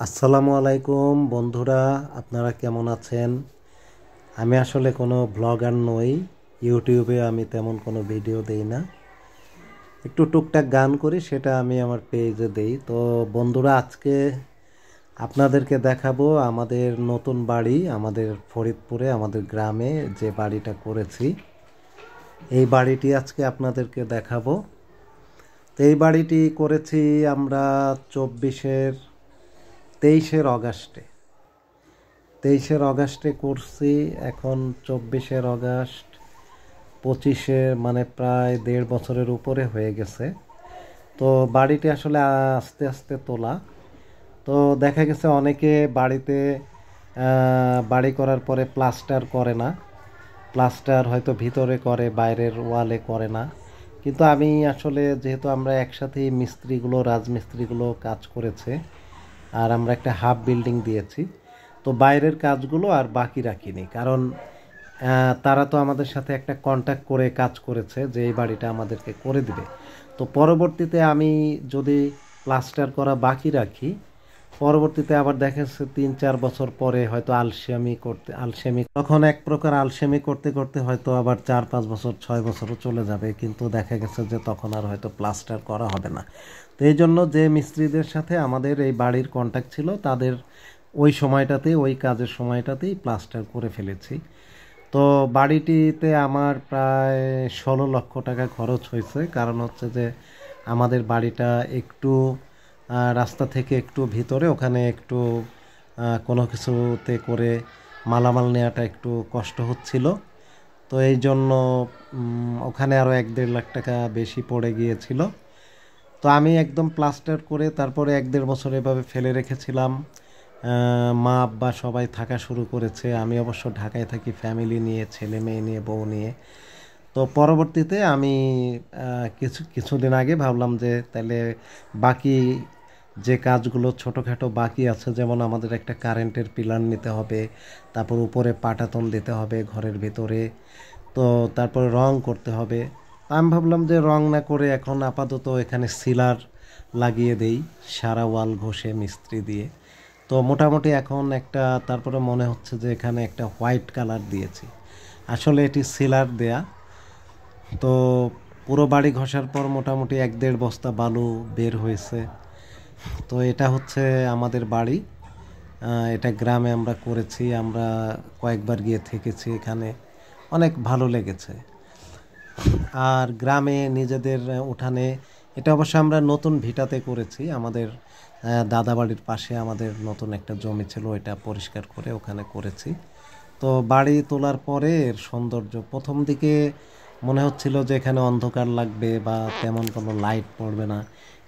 আসসালামু আলাইকুম বন্ধুরা, আপনারা কেমন আছেন? আমি আসলে কোনো ব্লগার নই। ইউটিউবে আমি তেমন কোনো ভিডিও দেই না। একটু টুকটাক গান করি, সেটা আমি আমার পেজে দেই। তো বন্ধুরা, আজকে আপনাদেরকে দেখাবো আমাদের নতুন বাড়ি, আমাদের ফরিদপুরে, আমাদের গ্রামে যে বাড়িটা করেছি। এই বাড়িটি আজকে আপনাদেরকে দেখাবো। তো এই বাড়িটি করেছি আমরা 23 অগাস্টে। 23 অগাস্টে করছি। এখন 24 অগাস্ট, 25 মানে প্রায় 1.5 বছরের উপরে হয়ে গেছে। তো বাড়িটি আসলে আস্তে আস্তে তোলা। তো দেখা গেছে অনেকে বাড়িতে বাড়ি করার পরে প্লাস্টার করে না। প্লাস্টার হয়তো ভিতরে করে, বাইরের ওয়ালে করে না। কিন্তু আমি আসলে, যেহেতু আমরা একসাথেই মিস্ত্রিগুলো, রাজমিস্ত্রিগুলো কাজ করেছে, আর আমরা একটা হাফ বিল্ডিং দিয়েছি, তো বাইরের কাজগুলো আর বাকি রাখিনি। কারণ তারা তো আমাদের সাথে একটা কন্ট্যাক্ট করে কাজ করেছে যে এই বাড়িটা আমাদেরকে করে দিবে। তো পরবর্তীতে আমি যদি প্লাস্টার করা বাকি রাখি, পরবর্তীতে আবার দেখা যাচ্ছে 3-4 বছর পরে হয়তো আলসেমি তখন এক প্রকার আলসেমি করতে করতে হয়তো আবার 4-5 বছর, 6 বছরও চলে যাবে, কিন্তু দেখা গেছে যে তখন আর হয়তো প্লাস্টার করা হবে না। তো এই জন্য যে মিস্ত্রিদের সাথে আমাদের এই বাড়ির কন্ট্যাক্ট ছিল, তাদের ওই সময়টাতেই, ওই কাজের সময়টাতেই প্লাস্টার করে ফেলেছি। তো বাড়িটিতে আমার প্রায় 16 লক্ষ টাকা খরচ হয়েছে। কারণ হচ্ছে যে আমাদের বাড়িটা একটু রাস্তা থেকে একটু ভিতরে, ওখানে একটু কোনো কিছুতে করে মালামাল নেওয়াটা একটু কষ্ট হচ্ছিল। তো এই জন্য ওখানে আরও 1-1.5 লাখ টাকা বেশি পড়ে গিয়েছিল। তো আমি একদম প্লাস্টার করে তারপরে 1-1.5 বছর এভাবে ফেলে রেখেছিলাম। মা আব্বা সবাই থাকা শুরু করেছে। আমি অবশ্য ঢাকায় থাকি ফ্যামিলি নিয়ে, ছেলে মেয়ে নিয়ে, বউ নিয়ে। তো পরবর্তীতে আমি কিছুদিন আগে ভাবলাম যে তাহলে বাকি যে কাজগুলো ছোটোখাটো বাকি আছে, যেমন আমাদের একটা কারেন্টের পিলার নিতে হবে, তারপর উপরে পাটাতন দিতে হবে ঘরের ভেতরে, তো তারপর রং করতে হবে। আমি ভাবলাম যে রং না করে এখন আপাতত এখানে সিলার লাগিয়ে দেই, সারা ওয়াল ঘষে মিস্ত্রি দিয়ে। তো মোটামুটি এখন একটা, তারপরে মনে হচ্ছে যে এখানে একটা হোয়াইট কালার দিয়েছি, আসলে এটি সিলার দেয়া। তো পুরো বাড়ি ঘষার পর মোটামুটি 1-1.5 বস্তা বালু বের হয়েছে। তো এটা হচ্ছে আমাদের বাড়ি। এটা গ্রামে আমরা করেছি, আমরা কয়েকবার গিয়ে থেকেছি এখানে, অনেক ভালো লেগেছে। আর গ্রামে নিজেদের উঠানে, এটা অবশ্য আমরা নতুন ভিটাতে করেছি। আমাদের দাদা বাড়ির পাশে আমাদের নতুন একটা জমি ছিল, এটা পরিষ্কার করে ওখানে করেছি। তো বাড়ি তোলার পরে এর সৌন্দর্য, প্রথম দিকে মনে হচ্ছিল যে এখানে অন্ধকার লাগবে বা তেমন কোনো লাইট পড়বে না,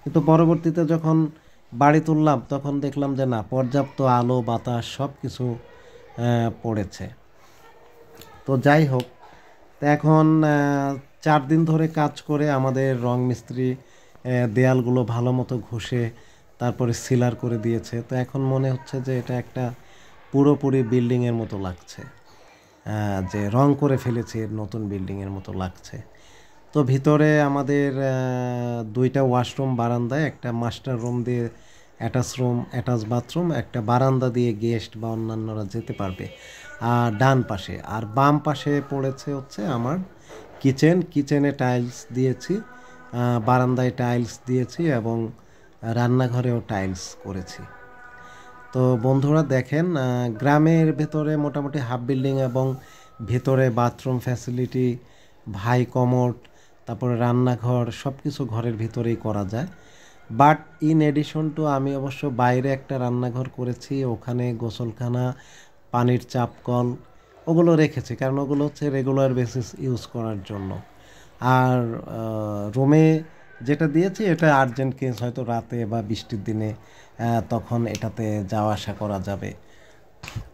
কিন্তু পরবর্তীতে যখন বাড়ি তুললাম তখন দেখলাম যে না, পর্যাপ্ত আলো বাতাস সব কিছু পড়েছে। তো যাই হোক, তো এখন 4 দিন ধরে কাজ করে আমাদের রং মিস্ত্রি দেয়ালগুলো ভালো মতো ঘষে তারপরে সিলার করে দিয়েছে। তো এখন মনে হচ্ছে যে এটা একটা পুরোপুরি বিল্ডিংয়ের মতো লাগছে, যে রং করে ফেলেছে এর নতুন বিল্ডিংয়ের মতো লাগছে। তো ভিতরে আমাদের 2টা ওয়াশরুম, বারান্দায় একটা মাস্টার রুম দিয়ে অ্যাটাচ বাথরুম, একটা বারান্দা দিয়ে গেস্ট বা অন্যান্যরা যেতে পারবে। আর ডান পাশে আর বাম পাশে পড়েছে হচ্ছে আমার কিচেনে টাইলস দিয়েছি, বারান্দায় টাইলস দিয়েছি এবং রান্নাঘরেও টাইলস করেছি। তো বন্ধুরা দেখেন, গ্রামের ভেতরে মোটামুটি হাফ বিল্ডিং এবং ভেতরে বাথরুম ফ্যাসিলিটি, ভাই কমোড, তারপরে রান্নাঘর, সব কিছু ঘরের ভিতরেই করা যায়। বাট ইন এডিশন টু, আমি অবশ্য বাইরে একটা রান্নাঘর করেছি, ওখানে গোসলখানা, পানির চাপকল ওগুলো রেখেছি, কারণ ওগুলো হচ্ছে রেগুলার বেসিস ইউজ করার জন্য। আর রুমে যেটা দিয়েছি এটা আর্জেন্ট কেস, হয়তো রাতে বা বৃষ্টির দিনে তখন এটাতে যাওয়া আসা করা যাবে।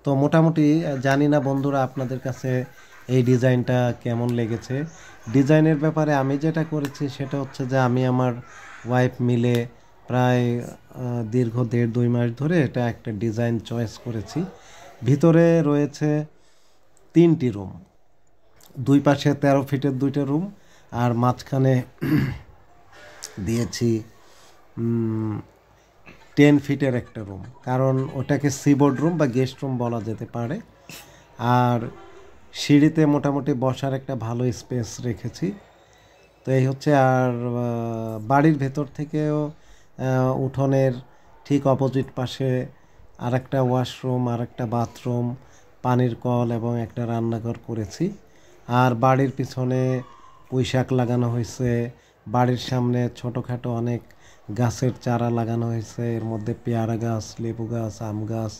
তো মোটামুটি জানি না বন্ধুরা আপনাদের কাছে এই ডিজাইনটা কেমন লেগেছে। ডিজাইনের ব্যাপারে আমি যেটা করেছি সেটা হচ্ছে যে আমি আমার ওয়াইফ মিলে প্রায় দীর্ঘ 1.5-2 মাস ধরে এটা একটা ডিজাইন চয়েস করেছি। ভিতরে রয়েছে 3টি রুম, দুই পাশে 13 ফিটের 2টা রুম, আর মাঝখানে দিয়েছি 10 ফিটের একটা রুম, কারণ ওটাকে সিবোর্ড রুম বা গেস্ট রুম বলা যেতে পারে। আর সিঁড়িতে মোটামুটি বসার একটা ভালো স্পেস রেখেছি। তো এই হচ্ছে। আর বাড়ির ভেতর থেকেও উঠোনের ঠিক অপোজিট পাশে আর একটা ওয়াশরুম, আর একটা বাথরুম, পানির কল এবং একটা রান্নাঘর করেছি। আর বাড়ির পিছনে পুঁইশাক লাগানো হয়েছে। বাড়ির সামনে ছোটোখাটো অনেক গাছের চারা লাগানো হয়েছে, এর মধ্যে পেয়ারা গাছ, লেবু গাছ, আম গাছ।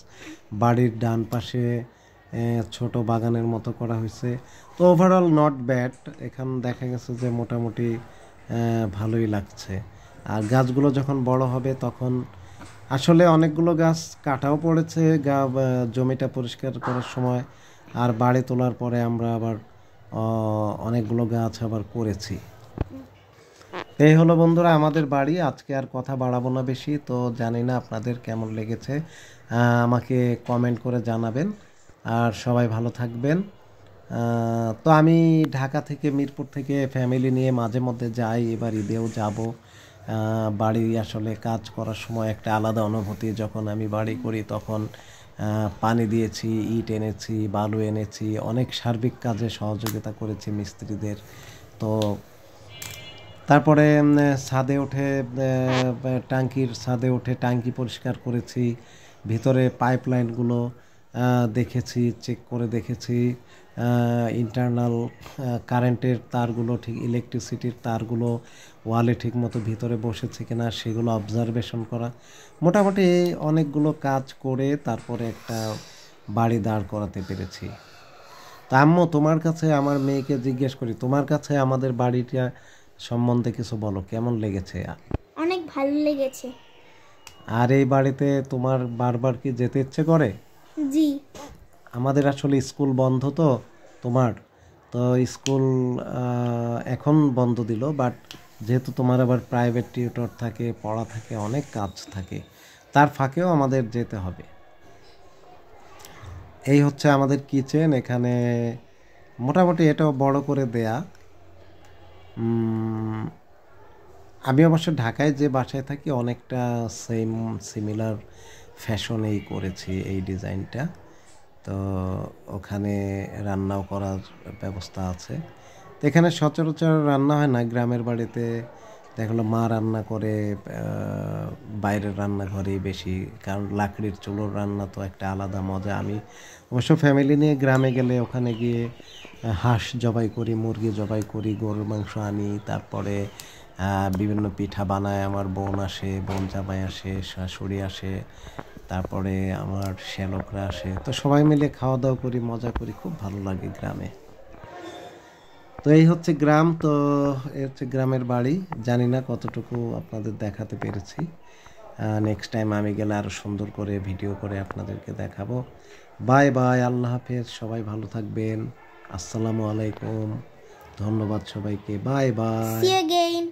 বাড়ির ডান পাশে ছোট বাগানের মতো করা হয়েছে। তো ওভারঅল নট ব্যাড। এখান দেখা গেছে যে মোটামুটি ভালোই লাগছে। আর গাছগুলো যখন বড় হবে তখন আসলে অনেকগুলো গাছ কাটাও পড়েছে জমিটা পরিষ্কার করার সময়। আর বাড়ি তোলার পরে আমরা আবার অনেকগুলো গাছ আবার করেছি। এই হলো বন্ধুরা আমাদের বাড়ি। আজকে আর কথা বাড়াবো না বেশি। তো জানি না আপনাদের কেমন লেগেছে, আমাকে কমেন্ট করে জানাবেন। আর সবাই ভালো থাকবেন। তো আমি ঢাকা থেকে, মিরপুর থেকে ফ্যামিলি নিয়ে মাঝে মধ্যে যাই, এবার ঈদেও যাব। বাড়ি আসলে কাজ করার সময় একটা আলাদা অনুভূতি। যখন আমি বাড়ি করি তখন পানি দিয়েছি, ইট এনেছি, বালু এনেছি, অনেক সার্বিক কাজে সহযোগিতা করেছি মিস্ত্রিদের। তো তারপরে ছাদে উঠে ট্যাঙ্কির ছাদে উঠে ট্যাঙ্কি পরিষ্কার করেছি, ভিতরে পাইপলাইনগুলো দেখেছি, চেক করে দেখেছি। ইন্টারনাল কারেন্টের তারগুলো ঠিক, ইলেকট্রিসিটির তারগুলো ওয়ালে ঠিক মতো ভিতরে বসেছে কিনা সেগুলো অবজারভেশন করা। মোটামুটি অনেকগুলো কাজ করে তারপরে একটা বাড়ি দাঁড় করাতে পেরেছি। তা আম্মু, তোমার কাছে, আমার মেয়েকে জিজ্ঞেস করি, তোমার কাছে আমাদের বাড়িটা সম্বন্ধে কিছু বলো, কেমন লেগেছে? অনেক ভালো লেগেছে। আর এই বাড়িতে তোমার বারবার কি যেতে ইচ্ছে করে? জি। আমাদের আসলে স্কুল বন্ধ তো তোমার, তো স্কুল এখন বন্ধ দিল, বাট যেহেতু তোমার আবার প্রাইভেট টিউটর থাকে, পড়া থাকে, অনেক কাজ থাকে, তার ফাঁকেও আমাদের যেতে হবে। এই হচ্ছে আমাদের কিচেন। এখানে মোটামুটি এটাও বড় করে দেয়া। আমি অবশ্য ঢাকায় যে বাসায় থাকি অনেকটা সিমিলার ফ্যাশনেই করেছি এই ডিজাইনটা। তো ওখানে রান্নাও করার ব্যবস্থা আছে। তো এখানে সচরাচর রান্না হয় না। গ্রামের বাড়িতে দেখলো মা রান্না করে বাইরের রান্নাঘরেই বেশি, কারণ লাকড়ির চুলোর রান্না তো একটা আলাদা মজা। আমি অবশ্য ফ্যামিলি নিয়ে গ্রামে গেলে ওখানে গিয়ে হাঁস জবাই করি, মুরগি জবাই করি, গরুর মাংস আনি, তারপরে বিভিন্ন পিঠা বানায়। আমার বোন আসে, বোন জামাই আসে, শাশুড়ি আসে, তারপরে আমার শ্যালকরা আসে। তো সবাই মিলে খাওয়া দাওয়া করি, মজা করি, খুব ভালো লাগে গ্রামে। তো এই হচ্ছে গ্রাম। তো এই হচ্ছে গ্রামের বাড়ি। জানি না কতটুকু আপনাদের দেখাতে পেরেছি। নেক্সট টাইম আমি গেলে আরও সুন্দর করে ভিডিও করে আপনাদেরকে দেখাবো। বাই বাই, আল্লাহ হাফেজ, সবাই ভালো থাকবেন। আসসালামু আলাইকুম, ধন্যবাদ সবাইকে, bye bye. See you again.